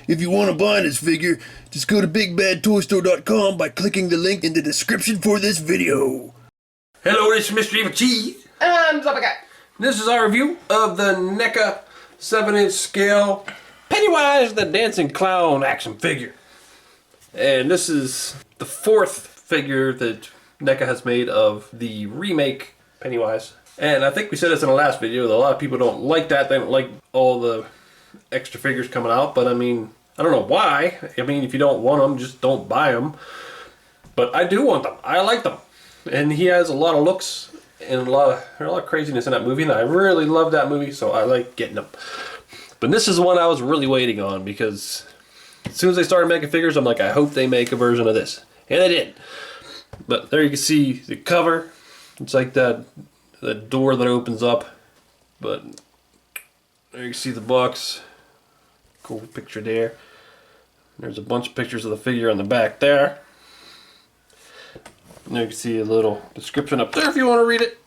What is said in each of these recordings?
if you want to buy this figure, just go to BigBadToyStore.com by clicking the link in the description for this video. Hello, this is Mr. Evilcheese. And Zubba Guy. This is our review of the NECA 7-inch scale Pennywise the Dancing Clown action figure. And this is the fourth figure that NECA has made of the remake Pennywise. And I think we said this in the last video that a lot of people don't like that. They don't like all the extra figures coming out. But I mean, I don't know why. I mean, if you don't want them, just don't buy them. But I do want them. I like them. And he has a lot of looks and a lot of craziness in that movie. And I really love that movie, so I like getting them. But this is the one I was really waiting on because as soon as they started making figures, I'm like, I hope they make a version of this. And they did. But there you can see the cover. It's like that door that opens up. But there you can see the box. Cool picture there. There's a bunch of pictures of the figure on the back there. And there you can see a little description up there if you want to read it.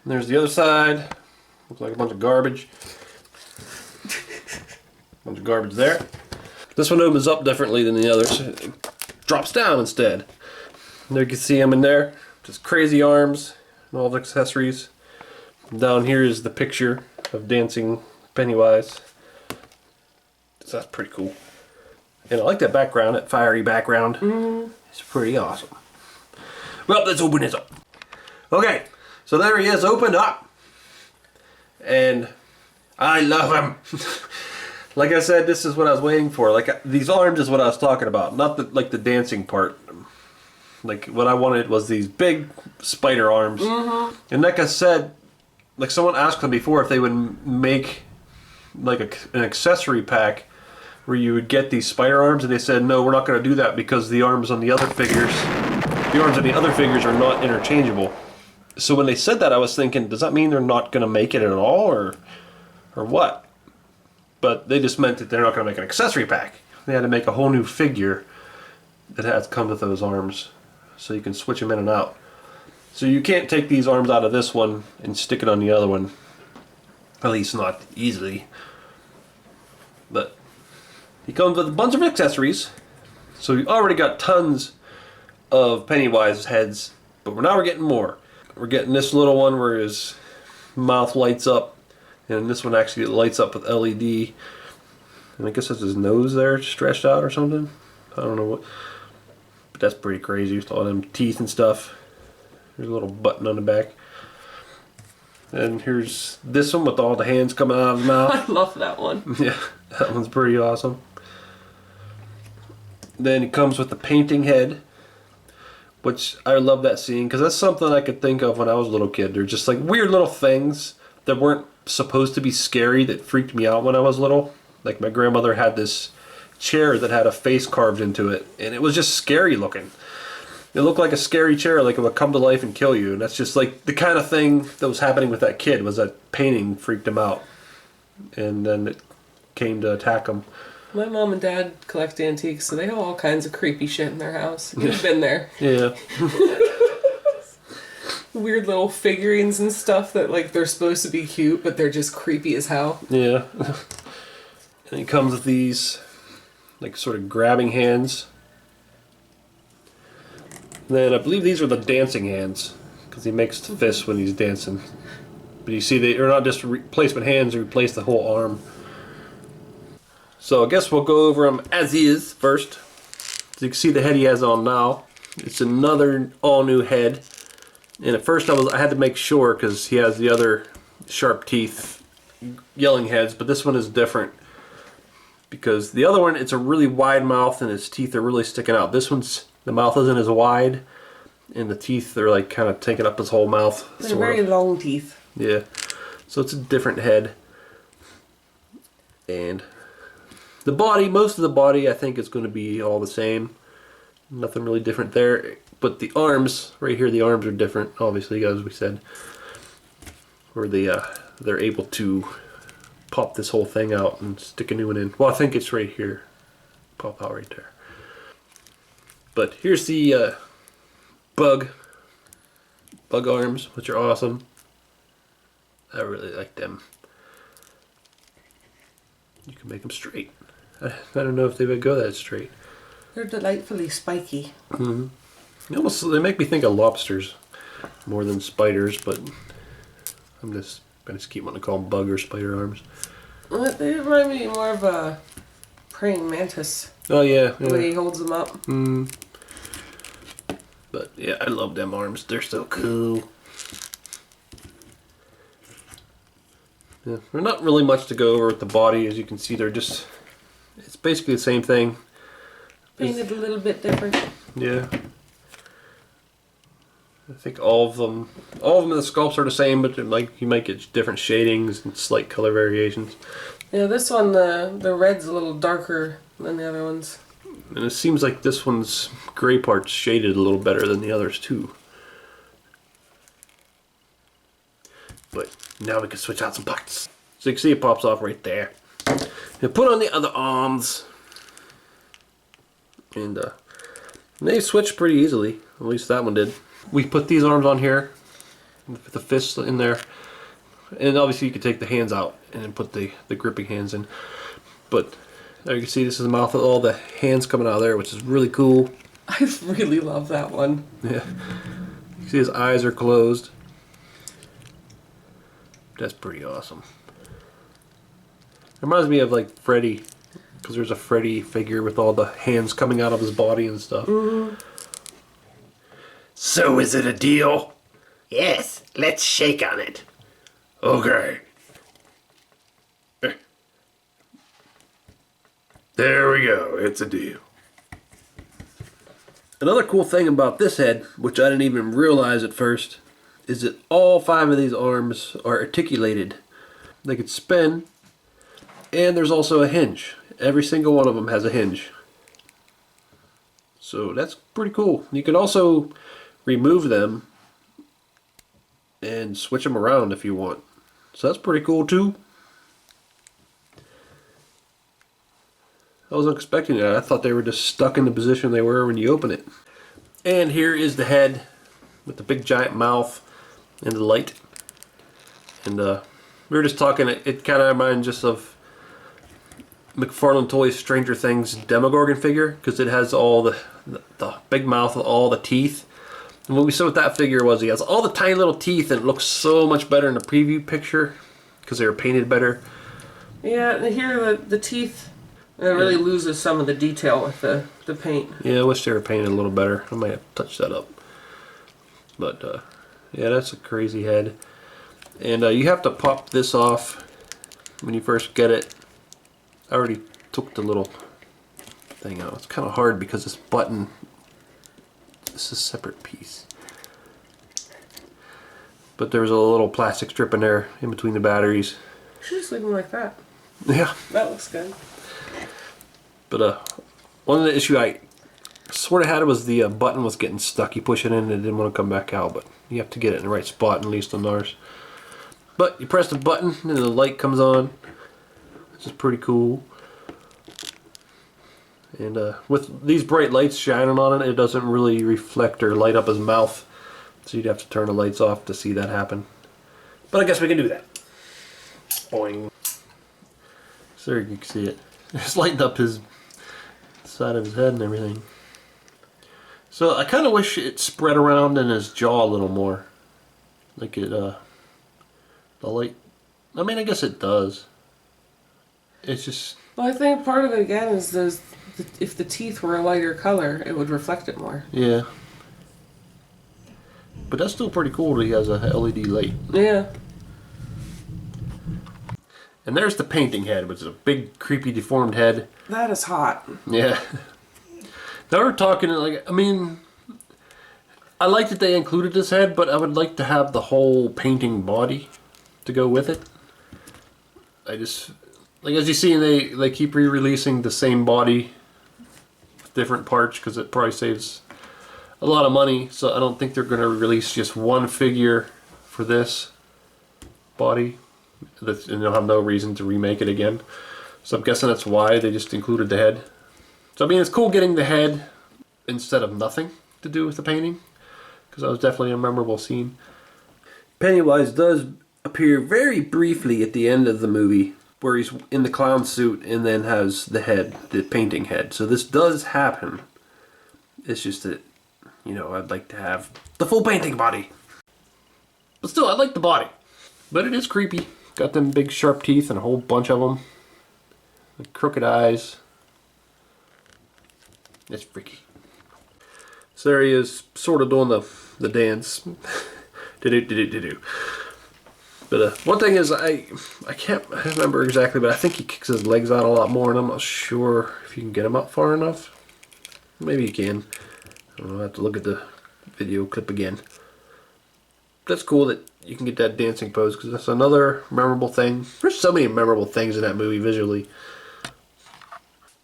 And there's the other side. Looks like a bunch of garbage. Bunch of garbage there. This one opens up differently than the others. It drops down instead. And there you can see him in there. Just crazy arms and all the accessories. And down here is the picture of dancing Pennywise. So that's pretty cool. And I like that background, that fiery background. It's pretty awesome. Well, let's open this up. Okay, so there he is, opened up. And I love him. Like I said, this is what I was waiting for. Like these arms is what I was talking about, not the dancing part. Like what I wanted was these big spider arms. And like I said, like someone asked them before if they would make like an accessory pack where you would get these spider arms, and they said no, we're not going to do that because the arms on the other figures, are not interchangeable. So when they said that, I was thinking, does that mean they're not going to make it at all, or what? But they just meant that they're not going to make an accessory pack. They had to make a whole new figure that has come with those arms, so you can switch them in and out. So you can't take these arms out of this one and stick it on the other one, at least not easily. But he comes with a bunch of accessories. So we already got tons of Pennywise heads, but now we're getting more. We're getting this little one where his mouth lights up, and this one actually lights up with LED. And I guess that's his nose there stretched out or something. I don't know what. But that's pretty crazy with all them teeth and stuff. There's a little button on the back. And here's this one with all the hands coming out of his mouth. I love that one. Yeah, that one's pretty awesome. Then it comes with the painting head, which I love that scene because that's something I could think of when I was a little kid. They're just like weird little things that weren't supposed to be scary that freaked me out when I was little. Like my grandmother had this chair that had a face carved into it, and it was just scary looking. It looked like a scary chair, like it would come to life and kill you. And that's just like the kind of thing that was happening with that kid, was that painting freaked him out. And then it came to attack him. My mom and dad collect antiques, so they have all kinds of creepy shit in their house. You've been there. Yeah. Weird little figurines and stuff that like they're supposed to be cute, but they're just creepy as hell. Yeah. And it comes with these like sort of grabbing hands. Then I believe these are the dancing hands, because he makes the fists when he's dancing. But you see, they are not just replacement hands, they replace the whole arm. So I guess we'll go over him as he is first. So you can see the head he has on now. It's another all new head. And at first I had to make sure because he has the other sharp teeth yelling heads, but this one is different. Because the other one, it's a really wide mouth and his teeth are really sticking out. This one's, the mouth isn't as wide and the teeth are like kind of taking up his whole mouth. They're very long teeth. Yeah. So it's a different head. And the body, most of the body I think is going to be all the same. Nothing really different there. But the arms, right here, the arms are different, obviously, as we said. Where they're able to pop this whole thing out and stick a new one in. Well, I think it's right here. Pop out right there. But here's the bug arms, which are awesome. I really like them. you can make them straight. I don't know if they would go that straight. They're delightfully spiky. They make me think of lobsters more than spiders, but I just keep wanting to call them bug or spider arms. Well, they remind me more of a praying mantis. Oh yeah, The way he holds them up. But yeah, I love them arms. They're so cool. Yeah, there's not really much to go over with the body. As you can see, it's basically the same thing. Painted a little bit different. Yeah. I think all of them in the sculpts are the same, but you might get different shadings and slight color variations. Yeah, this one, the red's a little darker than the other ones. And it seems like this one's gray part's shaded a little better than the others too. But now we can switch out some parts. So you can see it pops off right there. And put on the other arms. And they switch pretty easily. At least that one did. We put these arms on here. With the fists in there. And obviously you can take the hands out and then put the gripping hands in. But there you can see this is the mouth with all the hands coming out of there, which is really cool. I really love that one. Yeah. You see his eyes are closed. That's pretty awesome. It reminds me of like Freddy, because there's a Freddy figure with all the hands coming out of his body and stuff. So is it a deal? Yes, let's shake on it. Okay. There we go, it's a deal. Another cool thing about this head, which I didn't even realize at first, is that all 5 of these arms are articulated. They could spin, and there's also a hinge. Every single one of them has a hinge. So that's pretty cool. You can also remove them and switch them around if you want. So that's pretty cool too. I wasn't expecting that. I thought they were just stuck in the position they were when you open it. And here is the head with the big giant mouth and the light. And we were just talking, it kind of reminds just of McFarlane Toys Stranger Things Demogorgon figure, because it has all the big mouth with all the teeth. And what we saw with that figure was he has all the tiny little teeth, and it looks so much better in the preview picture because they were painted better. Yeah, and here the teeth, it really loses some of the detail with the paint. Yeah, I wish they were painted a little better. I might have touched that up. But yeah, that's a crazy head. And you have to pop this off when you first get it. I already took the little thing out. It's kind of hard because this button, this is a separate piece. But there's a little plastic strip in there in between the batteries. You should just leave them like that. Yeah. That looks good. But one of the issues I sort of had was the button was getting stuck. You push it in and it didn't want to come back out, but you have to get it in the right spot, at least on ours. But you press the button and the light comes on, which is pretty cool. And with these bright lights shining on it, it doesn't really reflect or light up his mouth. So you'd have to turn the lights off to see that happen. But I guess we can do that. Boing. So there you can see it. It's lighting up his side of his head and everything. So I kind of wish it spread around in his jaw a little more. Like it, the light, I mean, I guess it does. It's just... Well, I think part of it again is if the teeth were a lighter color, it would reflect it more. Yeah. But that's still pretty cool that he has a LED light. Yeah. And there's the painting head, which is a big, creepy, deformed head. That is hot. Yeah. Now we're talking, like, I mean, I like that they included this head, but I would like to have the whole painting body to go with it. I just, like, as you see, they keep re-releasing the same body, different parts, because it probably saves a lot of money, so I don't think they're going to release just one figure for this body. And they'll have no reason to remake it again. So I'm guessing that's why they just included the head. So I mean, it's cool getting the head instead of nothing to do with the painting, because that was definitely a memorable scene. Pennywise does appear very briefly at the end of the movie, where he's in the clown suit and then has the head, the painting head. So this does happen. It's just that, you know, I'd like to have the full painting body. But still, I like the body. But it is creepy. Got them big sharp teeth and a whole bunch of them. With crooked eyes. It's freaky. So there he is, sort of doing the dance. Do-do-do-do-do-do. But one thing is, I can't remember exactly, but I think he kicks his legs out a lot more, and I'm not sure if you can get him up far enough. Maybe you can. I'll have to look at the video clip again. That's cool that you can get that dancing pose, because that's another memorable thing. There's so many memorable things in that movie visually.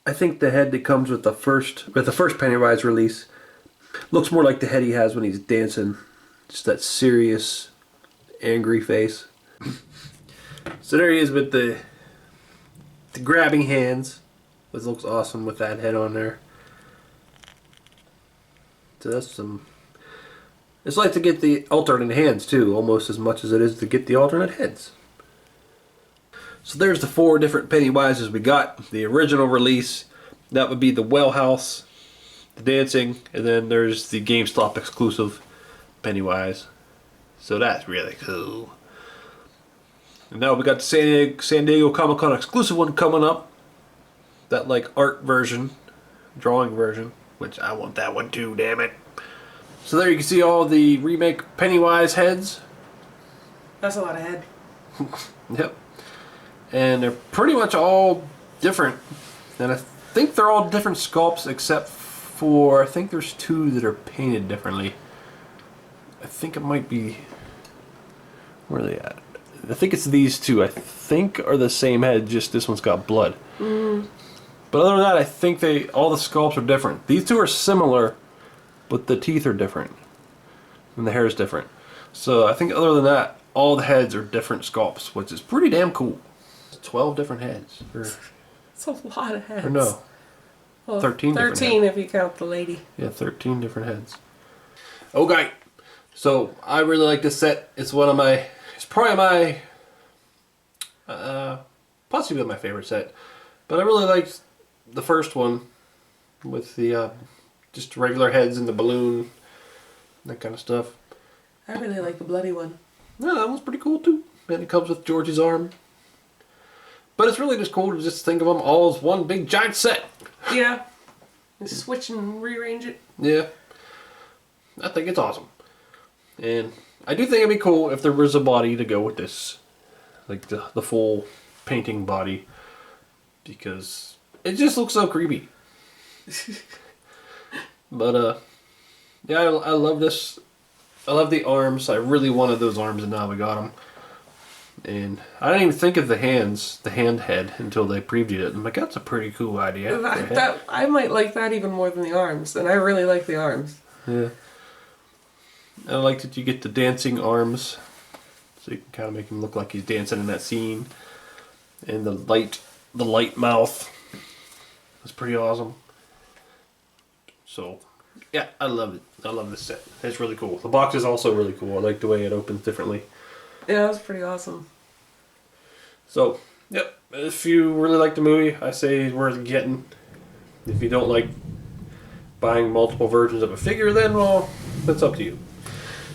I think the head that comes with the first Pennywise release looks more like the head he has when he's dancing. Just that serious, angry face. So there he is with the grabbing hands. This looks awesome with that head on there. So that's some... It's like to get the alternate hands too, almost as much as it is to get the alternate heads. So there's the 4 different Pennywises we got. The original release, that would be the Well House, the dancing, and then there's the GameStop exclusive Pennywise. So that's really cool. And now we got the San Diego Comic-Con exclusive one coming up. That like art version, drawing version, which I want that one too, damn it. So there you can see all the remake Pennywise heads. That's a lot of head. Yep. And they're pretty much all different. And I think they're all different sculpts except for, I think there's 2 that are painted differently. I think it might be, where are they at? I think it's these 2, I think are the same head, just this one's got blood. But other than that, I think all the sculpts are different. These 2 are similar, but the teeth are different. And the hair is different. So I think other than that, all the heads are different sculpts, which is pretty damn cool. 12 different heads. It's a lot of heads. Or no. Well, 13 different 13 heads. if you count the lady. Yeah, 13 different heads. Okay. So I really like this set. It's probably possibly my favorite set. But I really liked the first one with the just regular heads and the balloon, that kind of stuff. I really like the bloody one. Yeah, that one's pretty cool too. And it comes with George's arm. But it's really just cool to just think of them all as one big giant set. Yeah. Just switch and rearrange it. Yeah. I think it's awesome. And I do think it'd be cool if there was a body to go with this. Like the full painting body. Because it just looks so creepy. But, yeah, I love this. I love the arms. I really wanted those arms and now we got them. And I didn't even think of the hands, the hand head, until they previewed it. I'm like, that's a pretty cool idea. I might like that even more than the arms. And I really like the arms. Yeah. I like that you get the dancing arms. So you can kind of make him look like he's dancing in that scene. And the light mouth. That's pretty awesome. So, yeah, I love it. I love this set. It's really cool. The box is also really cool. I like the way it opens differently. Yeah, that's pretty awesome. So, yep. If you really like the movie, I say it's worth getting. If you don't like buying multiple versions of a figure, then, well, that's up to you.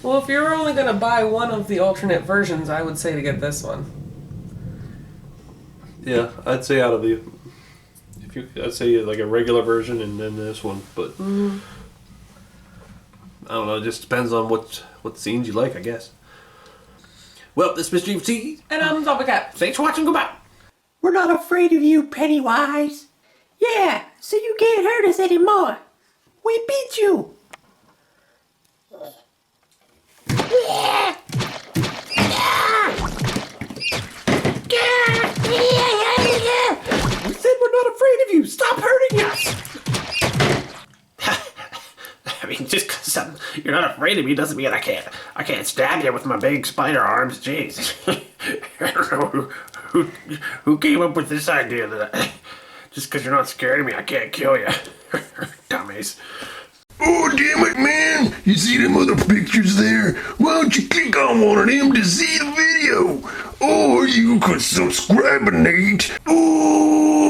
Well, if you're only going to buy one of the alternate versions, I would say to get this one. Yeah, I'd say out of the... I'd say like a regular version and then this one, but... I don't know, it just depends on what scenes you like, I guess. Well, this is Mr. Evilcheese. And I'm Zombie Thanks for watching, goodbye. We're not afraid of you, Pennywise. Yeah, so you can't hurt us anymore. We beat you. We said we're not afraid of you. Stop hurting us. I mean, just because you're not afraid of me doesn't mean I can't stab you with my big spider arms. Jeez. I don't know who came up with this idea that just because you're not scared of me, I can't kill you. Dummies. Oh, damn it, man. You see them other pictures there? Why don't you click on one of them to see the video? or you could subscribe. Ooh.